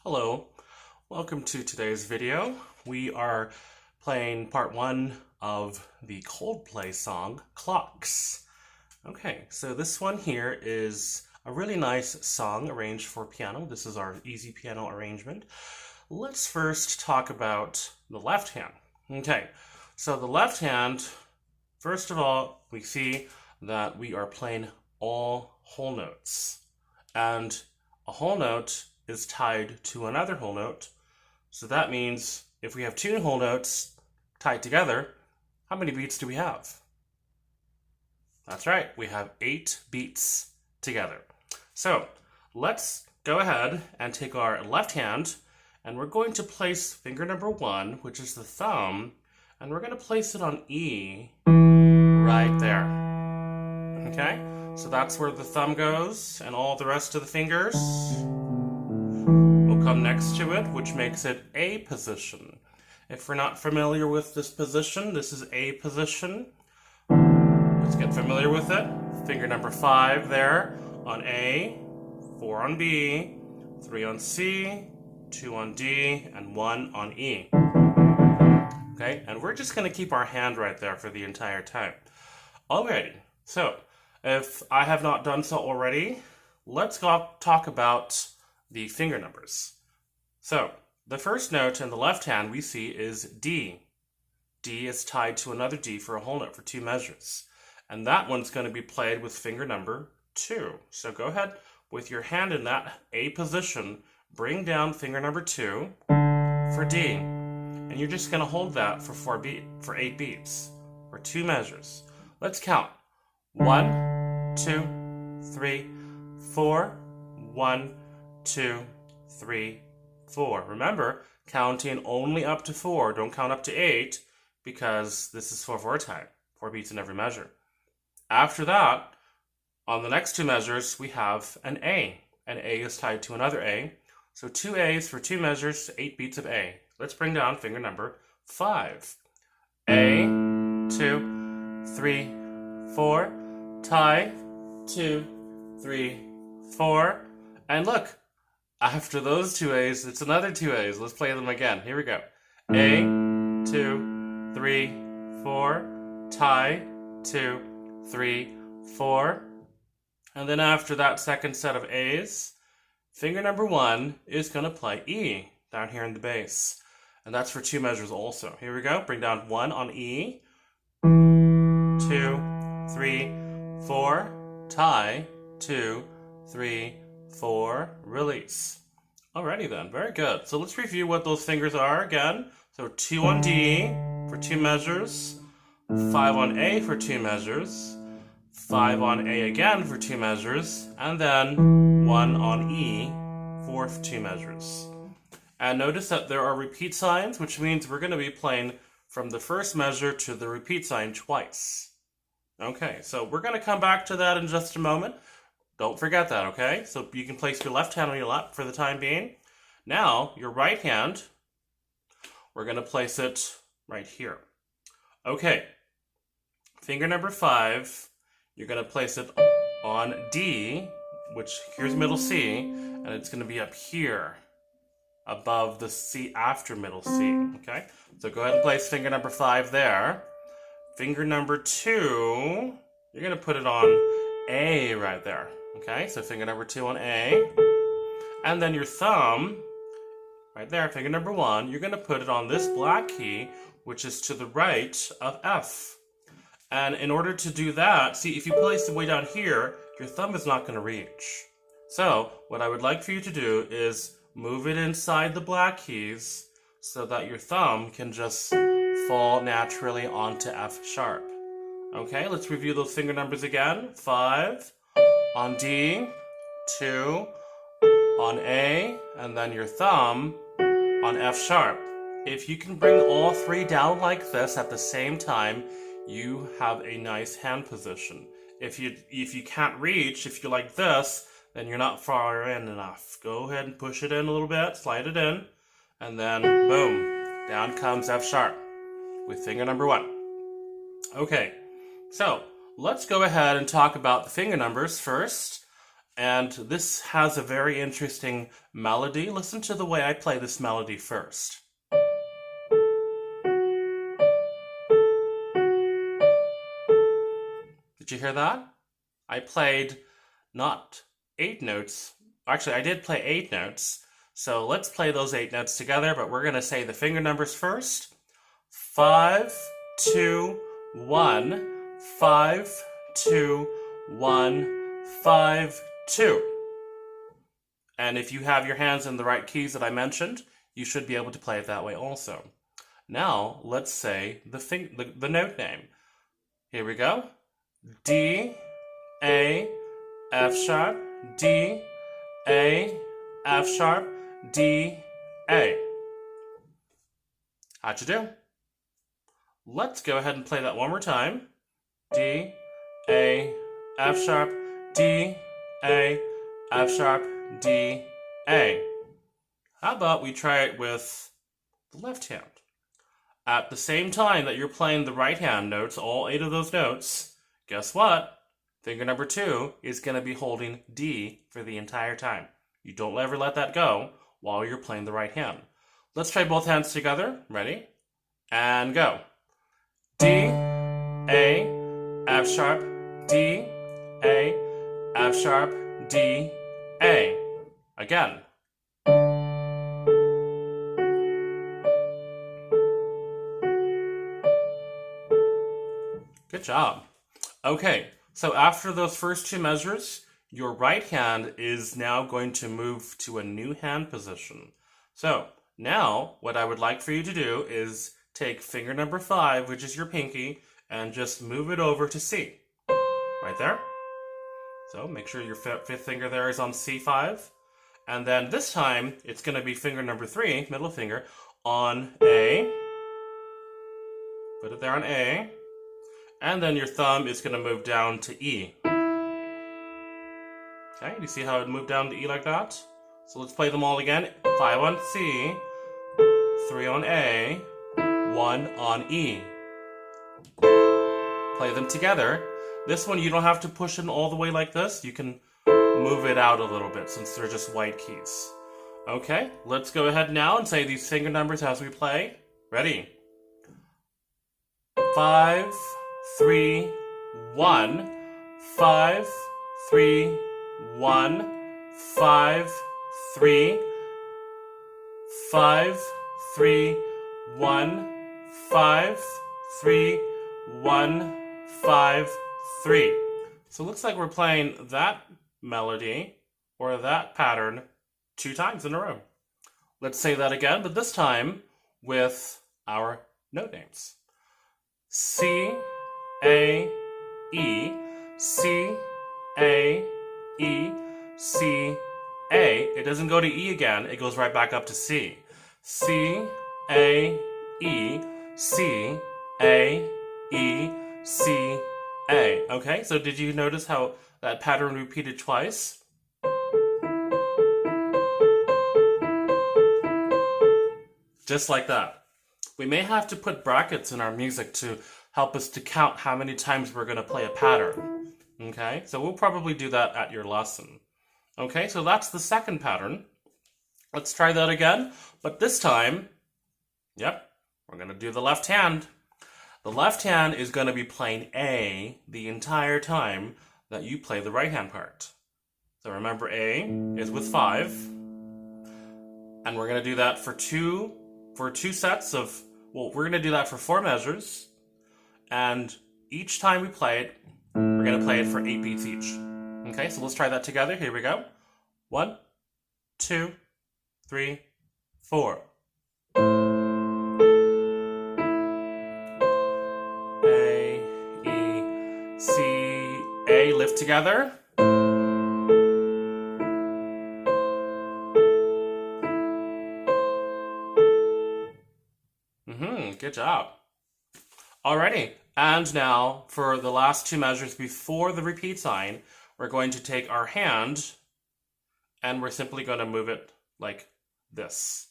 Hello, welcome to today's video. We are playing part one of the Coldplay song, Clocks. Okay, so this one here is a really nice song arranged for piano. This is our easy piano arrangement. Let's first talk about the left hand. Okay, so the left hand, first of all, we see that we are playing all whole notes. And a whole note is tied to another whole note. So that means if we have two whole notes tied together, how many beats do we have? That's right, we have 8 beats together. So let's go ahead and take our left hand and we're going to place finger number 1, which is the thumb, and we're going to place it on E right there. Okay, so that's where the thumb goes, and all the rest of the fingers will come next to it, which makes it A position. If we're not familiar with this position, this is A position. Let's get familiar with it. Finger number 5 there on A, 4 on B, 3 on C, 2 on D, and 1 on E. Okay, and we're just going to keep our hand right there for the entire time. Alrighty, so if I have not done so already, let's go talk about the finger numbers. So the first note in the left hand we see is D. D is tied to another D for a whole note for 2 measures. And that one's going to be played with finger number 2. So go ahead with your hand in that A position, bring down finger number 2 for D. And you're just going to hold that for 8 beats, for 2 measures. Let's count. 1, 2, 3, 4, 1, 2, 3, 4. Remember, counting only up to 4. Don't count up to 8 because this is 4/4 time. 4 beats in every measure. After that, on the next 2 measures, we have an A. An A is tied to another A. So 2 A's for 2 measures, 8 beats of A. Let's bring down finger number 5. A, 2, 3, 4, tie, 2, 3, 4, and look, after those 2 A's, it's another 2 A's. Let's play them again. Here we go. A, 2, 3, 4, tie, 2, 3, 4, and then after that second set of A's, finger number 1 is going to play E down here in the bass. And that's for 2 measures also. Here we go. Bring down 1 on E. 2, 3, 4. Tie. 2, 3, 4. Release. Alrighty then. Very good. So let's review what those fingers are again. So 2 on D for 2 measures. 5 on A for 2 measures. 5 on A again for 2 measures. And then 1 on E for 2 measures. And notice that there are repeat signs, which means we're going to be playing from the first measure to the repeat sign twice. Okay, so we're going to come back to that in just a moment. Don't forget that, okay? So you can place your left hand on your lap for the time being. Now, your right hand, we're going to place it right here. Okay, finger number 5, you're going to place it on D, which here's middle C, and it's going to be up here, above the C after middle C, okay? So go ahead and place finger number 5 there. Finger number 2, you're going to put it on A right there, okay? So finger number 2 on A. And then your thumb, right there, finger number 1, you're going to put it on this black key, which is to the right of F. And in order to do that, see, if you place it way down here, your thumb is not going to reach. So what I would like for you to do is move it inside the black keys so that your thumb can just fall naturally onto F sharp. Okay, let's review those finger numbers again. 5 on D, 2 on A, and then your thumb on F sharp. If you can bring all 3 down like this at the same time, you have a nice hand position. If you can't reach, if you're like this, then you're not far in enough. Go ahead and push it in a little bit, slide it in, and then boom, down comes F sharp with finger number 1. Okay, so let's go ahead and talk about the finger numbers first. And this has a very interesting melody. Listen to the way I play this melody first. Did you hear that? I played not 8 notes. Actually, I did play 8 notes. So let's play those 8 notes together, but we're going to say the finger numbers first. 5, 2, 1, 5, 2, 1, 5, 2. And if you have your hands in the right keys that I mentioned, you should be able to play it that way also. Now, let's say the note name. Here we go. D, A, F sharp, D, A, F sharp, D, A. How'd you do? Let's go ahead and play that one more time. D, A, F sharp, D, A, F sharp, D, A. How about we try it with the left hand? At the same time that you're playing the right hand notes, all 8 of those notes, guess what? Finger number 2 is going to be holding D for the entire time. You don't ever let that go while you're playing the right hand. Let's try both hands together. Ready? And go. D, A, F sharp, D, A, F sharp, D, A. Again. Good job. Okay, so after those first 2 measures, your right hand is now going to move to a new hand position. So now what I would like for you to do is take finger number 5, which is your pinky, and just move it over to C. Right there. So make sure your 5th finger there is on C5. And then this time, it's going to be finger number 3, middle finger, on A. Put it there on A. And then your thumb is going to move down to E. Okay, do you see how it moved down to E like that? So let's play them all again. 5 on C, 3 on A, 1 on E. Play them together. This one you don't have to push it all the way like this. You can move it out a little bit since they're just white keys. Okay, let's go ahead now and say these finger numbers as we play. Ready? 5, 3, 1, 5, 3, 1, 5, 3, 5, 3, 1, 5, 3, 1, 5, 3. So it looks like we're playing that melody or that pattern 2 times in a row. Let's say that again, but this time with our note names. C, A, E, C, A, E, C, A. It doesn't go to E again, it goes right back up to C. C, A, E, C, A, E, C, A. Okay, so did you notice how that pattern repeated twice? Just like that. We may have to put brackets in our music to help us to count how many times we're going to play a pattern. Okay, so we'll probably do that at your lesson. Okay, so that's the second pattern. Let's try that again, but this time, yep, we're going to do the left hand. The left hand is going to be playing A the entire time that you play the right hand part. So remember A is with 5, and we're going to do that for two sets of, well, we're going to do that for 4 measures, and each time we play it, we're going to play it for 8 beats each. Okay, so let's try that together. Here we go. 1, 2, 3, 4. A, E, C, A, lift together. Good job. Alrighty, and now for the last 2 measures before the repeat sign, we're going to take our hand and we're simply going to move it like this.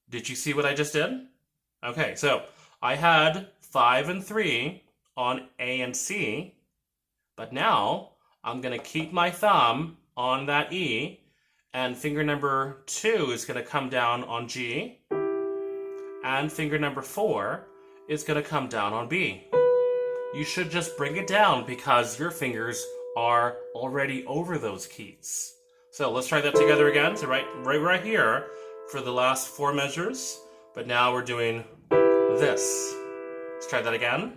Did you see what I just did? Okay, so I had 5 and 3 on A and C, but now I'm going to keep my thumb on that E, and finger number 2 is going to come down on G, and finger number 4 is going to come down on B. You should just bring it down because your fingers are already over those keys. So let's try that together again. So right here for the last 4 measures, but now we're doing this. Let's try that again.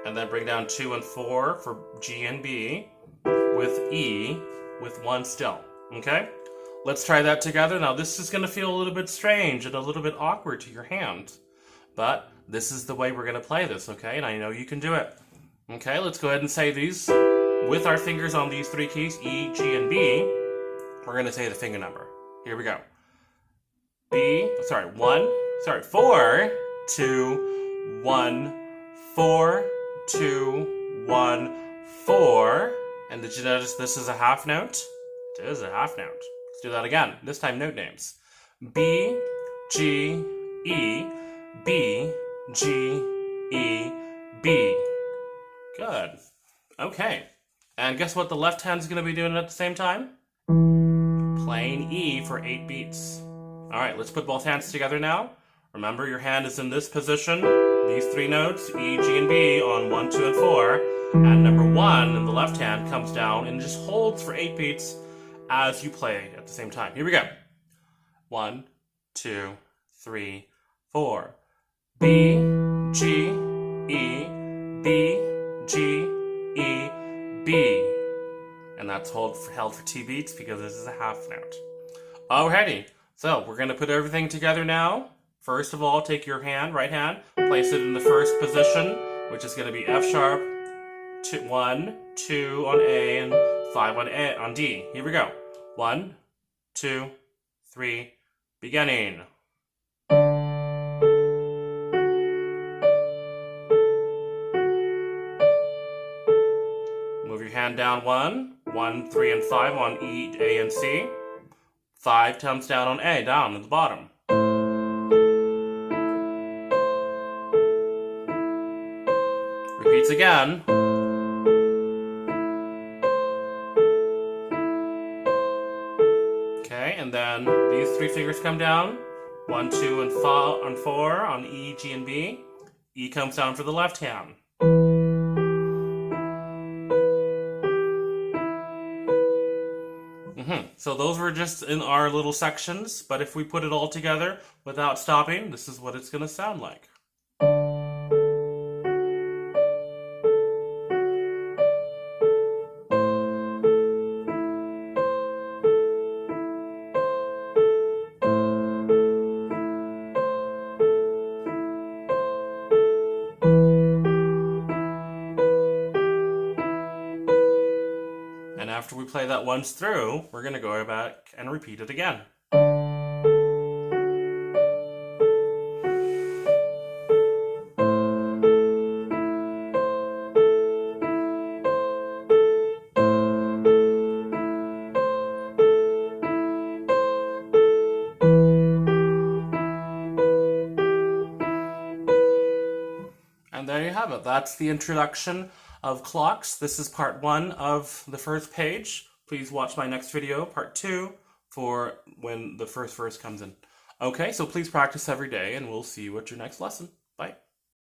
And then bring down 2 and 4 for G and B with E with 1 still. Okay? Let's try that together. Now this is going to feel a little bit strange and a little bit awkward to your hand. But this is the way we're going to play this, okay? And I know you can do it. Okay, let's go ahead and say these with our fingers on these 3 keys, E, G, and B. We're going to say the finger number. Here we go. 4, 2, 1, 4, 2, 1, 4. And did you notice this is a half note? It is a half note. Let's do that again. This time note names. B, G, E, B, G, E, B. Good. Okay. And guess what the left hand's going to be doing at the same time? Playing E for 8 beats. All right, let's put both hands together now. Remember, your hand is in this position. These 3 notes, E, G, and B on 1, 2, and 4. And number 1 in the left hand comes down and just holds for 8 beats as you play at the same time. Here we go. 1, 2, 3, 4. B, G, E, B, G, E, B. And that's held for 2 beats because this is a half note. Alrighty, so we're going to put everything together now. First of all, take your hand, right hand, place it in the first position, which is going to be F sharp, 1, 2 on A, and 5 on D. Here we go. 1, 2, 3, beginning. Move your hand down 1, 3, and 5 on E, A, and C. 5 comes down on A, down at the bottom. Repeats again. Okay, and then these 3 fingers come down. 1, 2, and 4 on E, G, and B. E comes down for the left hand. So those were just in our little sections, but if we put it all together without stopping, this is what it's going to sound like. And after we play that once through, we're going to go back and repeat it again. And there you have it. That's the introduction of clocks. This is part 1 of the first page. Please watch my next video, part 2, for when the first verse comes in. Okay, so please practice every day, and we'll see you at your next lesson. Bye.